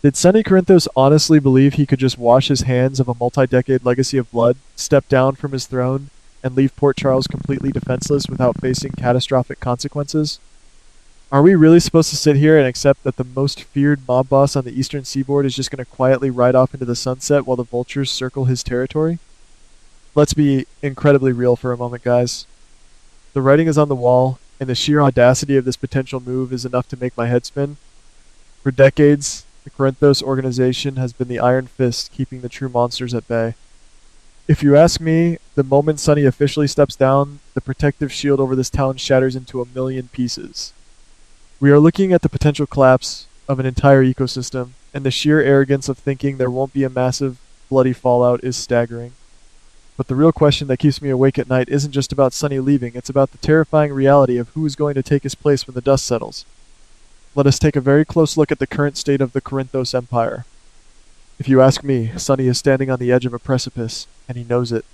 Did Sonny Corinthos honestly believe he could just wash his hands of a multi-decade legacy of blood, step down from his throne, and leave Port Charles completely defenseless without facing catastrophic consequences? Are we really supposed to sit here and accept that the most feared mob boss on the eastern seaboard is just going to quietly ride off into the sunset while the vultures circle his territory? Let's be incredibly real for a moment, guys. The writing is on the wall, and the sheer audacity of this potential move is enough to make my head spin. For decades, the Corinthos organization has been the iron fist keeping the true monsters at bay. If you ask me, the moment Sonny officially steps down, the protective shield over this town shatters into a million pieces. We are looking at the potential collapse of an entire ecosystem, and the sheer arrogance of thinking there won't be a massive, bloody fallout is staggering. But the real question that keeps me awake at night isn't just about Sonny leaving, it's about the terrifying reality of who is going to take his place when the dust settles. Let us take a very close look at the current state of the Corinthos Empire. If you ask me, Sonny is standing on the edge of a precipice, and he knows it.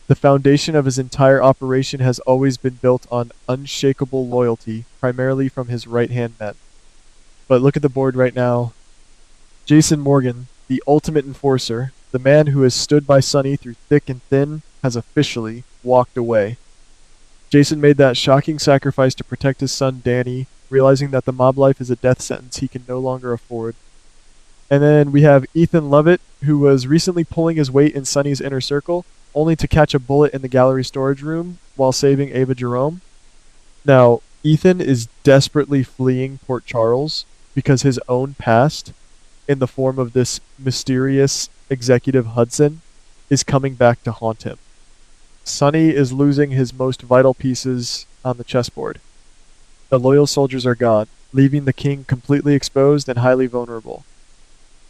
The foundation of his entire operation has always been built on unshakable loyalty, primarily from his right-hand men. But look at the board right now. Jason Morgan, the ultimate enforcer, the man who has stood by Sonny through thick and thin, has officially walked away. Jason made that shocking sacrifice to protect his son Danny, realizing that the mob life is a death sentence he can no longer afford. And then we have Ethan Lovett, who was recently pulling his weight in Sonny's inner circle, only to catch a bullet in the gallery storage room while saving Ava Jerome. Now, Ethan is desperately fleeing Port Charles because his own past, in the form of this mysterious executive Hudson, is coming back to haunt him. Sonny is losing his most vital pieces on the chessboard. The loyal soldiers are gone, leaving the king completely exposed and highly vulnerable.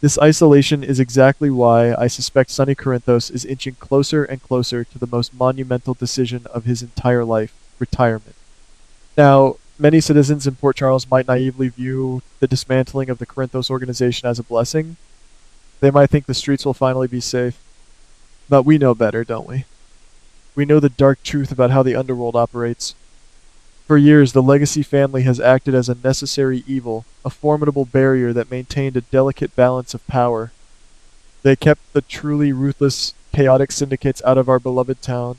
This isolation is exactly why I suspect Sonny Corinthos is inching closer and closer to the most monumental decision of his entire life, retirement. Now, many citizens in Port Charles might naively view the dismantling of the Corinthos organization as a blessing. They might think the streets will finally be safe. But we know better, don't we? We know the dark truth about how the underworld operates. For years, the Legacy family has acted as a necessary evil, a formidable barrier that maintained a delicate balance of power. They kept the truly ruthless, chaotic syndicates out of our beloved town.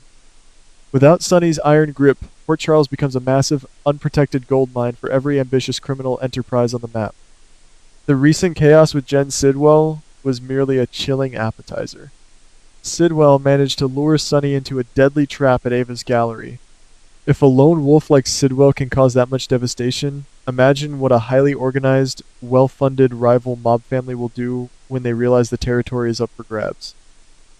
Without Sonny's iron grip, Port Charles becomes a massive, unprotected gold mine for every ambitious criminal enterprise on the map. The recent chaos with Jen Sidwell was merely a chilling appetizer. Sidwell managed to lure Sonny into a deadly trap at Ava's gallery. If a lone wolf like Sidwell can cause that much devastation, imagine what a highly organized, well-funded rival mob family will do when they realize the territory is up for grabs.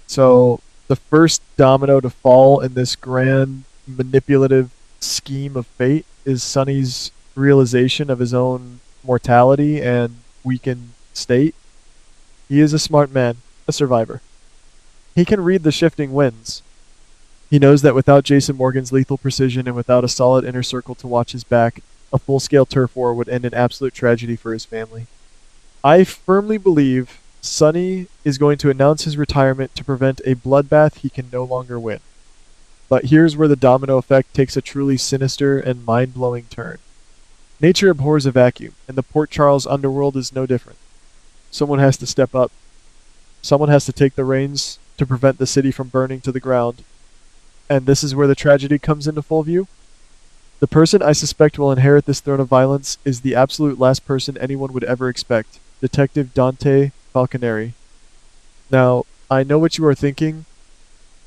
So, the first domino to fall in this grand, manipulative scheme of fate is Sonny's realization of his own mortality and weakened state. He is a smart man, a survivor. He can read the shifting winds. He knows that without Jason Morgan's lethal precision and without a solid inner circle to watch his back, a full-scale turf war would end in absolute tragedy for his family. I firmly believe Sonny is going to announce his retirement to prevent a bloodbath he can no longer win. But here's where the domino effect takes a truly sinister and mind-blowing turn. Nature abhors a vacuum, and the Port Charles underworld is no different. Someone has to step up. Someone has to take the reins to prevent the city from burning to the ground. And this is where the tragedy comes into full view. The person I suspect will inherit this throne of violence is the absolute last person anyone would ever expect, Detective Dante Falconeri. Now, I know what you are thinking.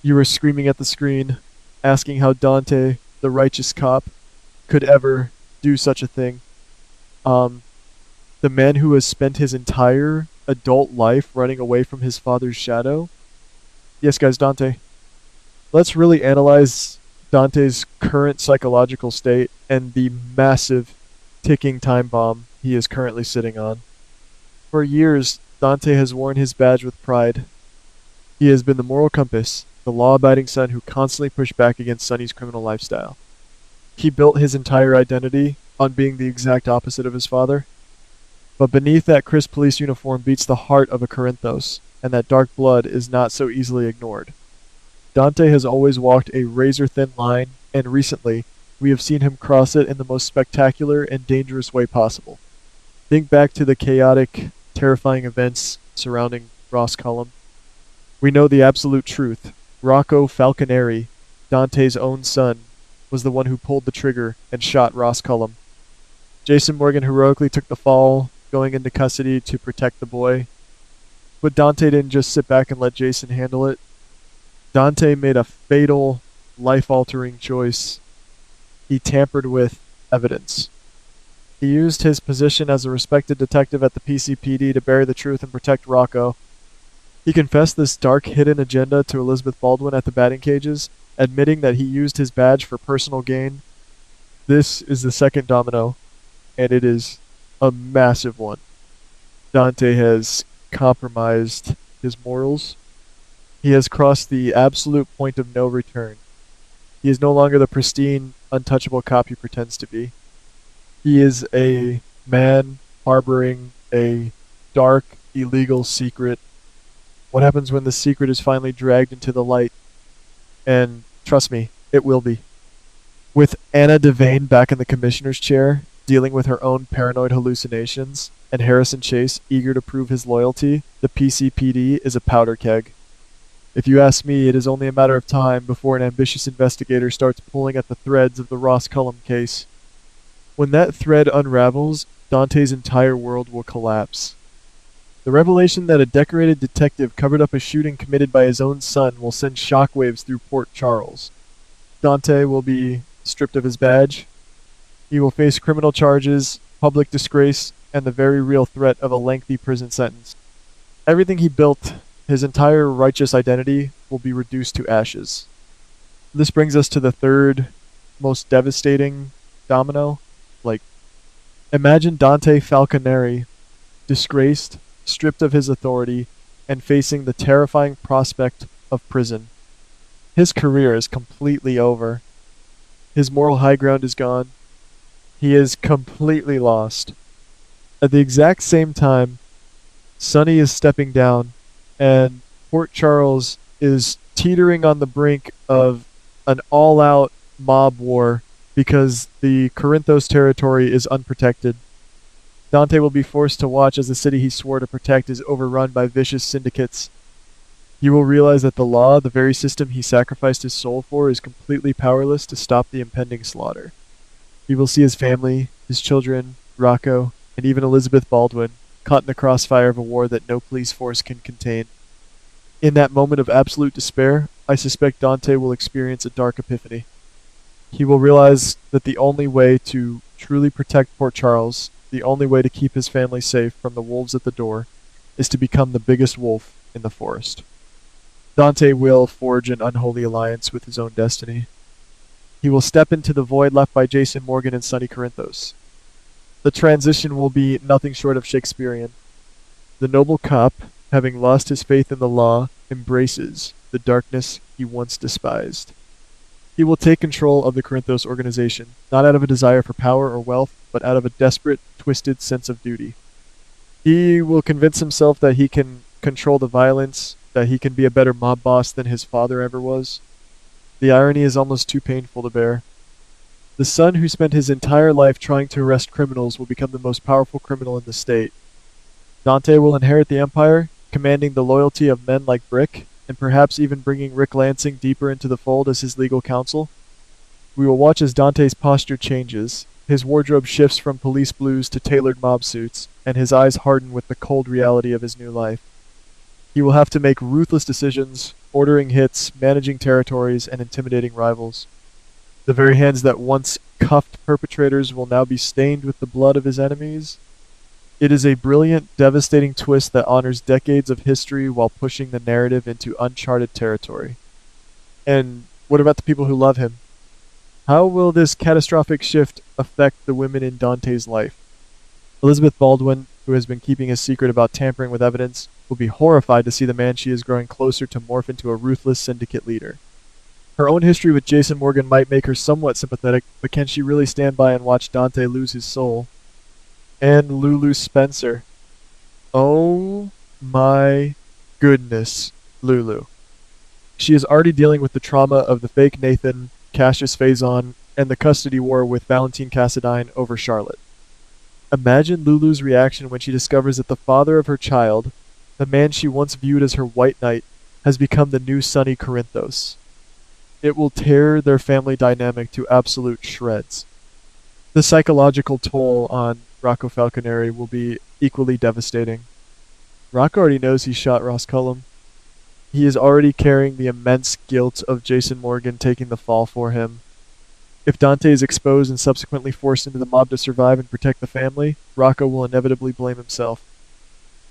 You are screaming at the screen, asking how Dante, the righteous cop, could ever do such a thing. The man who has spent his entire adult life running away from his father's shadow. Yes, guys, Dante. Let's really analyze Dante's current psychological state and the massive ticking time bomb he is currently sitting on. For years, Dante has worn his badge with pride. He has been the moral compass, the law-abiding son who constantly pushed back against Sonny's criminal lifestyle. He built his entire identity on being the exact opposite of his father. But beneath that crisp police uniform beats the heart of a Corinthos, and that dark blood is not so easily ignored. Dante has always walked a razor-thin line, and recently, we have seen him cross it in the most spectacular and dangerous way possible. Think back to the chaotic terrifying events surrounding Ross Cullum. We know the absolute truth. Rocco Falconeri, Dante's own son, was the one who pulled the trigger and shot Ross Cullum. Jason Morgan heroically took the fall, going into custody to protect the boy. But Dante didn't just sit back and let Jason handle it. Dante made a fatal, life-altering choice. He tampered with evidence. He used his position as a respected detective at the PCPD to bury the truth and protect Rocco. He confessed this dark, hidden agenda to Elizabeth Baldwin at the batting cages, admitting that he used his badge for personal gain. This is the second domino, and it is a massive one. Dante has compromised his morals. He has crossed the absolute point of no return. He is no longer the pristine, untouchable cop he pretends to be. He is a man harboring a dark, illegal secret. What happens when the secret is finally dragged into the light? And trust me, it will be. With Anna Devane back in the commissioner's chair, dealing with her own paranoid hallucinations, and Harrison Chase eager to prove his loyalty, the PCPD is a powder keg. If you ask me, it is only a matter of time before an ambitious investigator starts pulling at the threads of the Ross Cullum case. When that thread unravels, Dante's entire world will collapse. The revelation that a decorated detective covered up a shooting committed by his own son will send shockwaves through Port Charles. Dante will be stripped of his badge. He will face criminal charges, public disgrace, and the very real threat of a lengthy prison sentence. Everything he built, his entire righteous identity, will be reduced to ashes. This brings us to the third most devastating domino. Imagine Dante Falconeri, disgraced, stripped of his authority, and facing the terrifying prospect of prison. His career is completely over. His moral high ground is gone. He is completely lost. At the exact same time, Sonny is stepping down, and Port Charles is teetering on the brink of an all-out mob war because the Corinthos territory is unprotected. Dante will be forced to watch as the city he swore to protect is overrun by vicious syndicates. He will realize that the law, the very system he sacrificed his soul for, is completely powerless to stop the impending slaughter. He will see his family, his children, Rocco, and even Elizabeth Baldwin caught in the crossfire of a war that no police force can contain. In that moment of absolute despair, I suspect Dante will experience a dark epiphany. He will realize that the only way to truly protect Port Charles, the only way to keep his family safe from the wolves at the door, is to become the biggest wolf in the forest. Dante will forge an unholy alliance with his own destiny. He will step into the void left by Jason Morgan and Sonny Corinthos. The transition will be nothing short of Shakespearean. The noble cop, having lost his faith in the law, embraces the darkness he once despised. He will take control of the Corinthos organization, not out of a desire for power or wealth, but out of a desperate, twisted sense of duty. He will convince himself that he can control the violence, that he can be a better mob boss than his father ever was. The irony is almost too painful to bear. The son who spent his entire life trying to arrest criminals will become the most powerful criminal in the state. Dante will inherit the empire, commanding the loyalty of men like Brick, and perhaps even bringing Rick Lansing deeper into the fold as his legal counsel. We will watch as Dante's posture changes, his wardrobe shifts from police blues to tailored mob suits, and his eyes harden with the cold reality of his new life. He will have to make ruthless decisions, ordering hits, managing territories, and intimidating rivals. The very hands that once cuffed perpetrators will now be stained with the blood of his enemies. It is a brilliant, devastating twist that honors decades of history while pushing the narrative into uncharted territory. And what about the people who love him? How will this catastrophic shift affect the women in Dante's life? Elizabeth Baldwin, who has been keeping a secret about tampering with evidence, will be horrified to see the man she is growing closer to morph into a ruthless syndicate leader. Her own history with Jason Morgan might make her somewhat sympathetic, but can she really stand by and watch Dante lose his soul? And Lulu Spencer. Oh my goodness, Lulu. She is already dealing with the trauma of the fake Nathan, Cassius Faison, and the custody war with Valentine Cassadine over Charlotte. Imagine Lulu's reaction when she discovers that the father of her child, the man she once viewed as her white knight, has become the new Sonny Corinthos. It will tear their family dynamic to absolute shreds. The psychological toll on Rocco Falconeri will be equally devastating. Rocco already knows he shot Ross Cullum. He is already carrying the immense guilt of Jason Morgan taking the fall for him. If Dante is exposed and subsequently forced into the mob to survive and protect the family, Rocco will inevitably blame himself.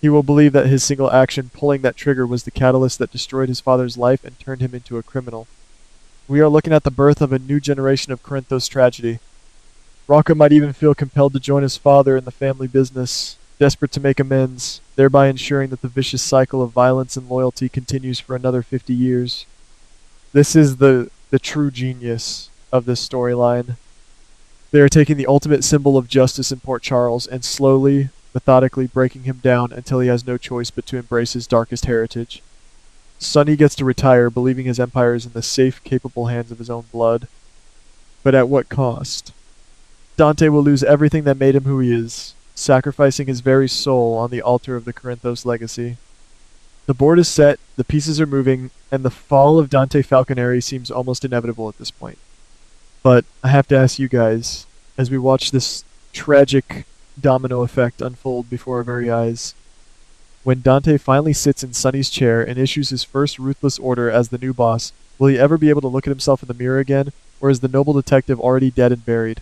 He will believe that his single action, pulling that trigger, was the catalyst that destroyed his father's life and turned him into a criminal. We are looking at the birth of a new generation of Corinthos tragedy. Rocco might even feel compelled to join his father in the family business, desperate to make amends, thereby ensuring that the vicious cycle of violence and loyalty continues for another 50 years. This is the true genius of this storyline. They are taking the ultimate symbol of justice in Port Charles and slowly, methodically breaking him down until he has no choice but to embrace his darkest heritage. Sonny gets to retire, believing his empire is in the safe, capable hands of his own blood. But at what cost? Dante will lose everything that made him who he is, sacrificing his very soul on the altar of the Corinthos legacy. The board is set, the pieces are moving, and the fall of Dante Falconeri seems almost inevitable at this point. But I have to ask you guys, as we watch this tragic domino effect unfold before our very eyes, when Dante finally sits in Sonny's chair and issues his first ruthless order as the new boss, will he ever be able to look at himself in the mirror again, or is the noble detective already dead and buried?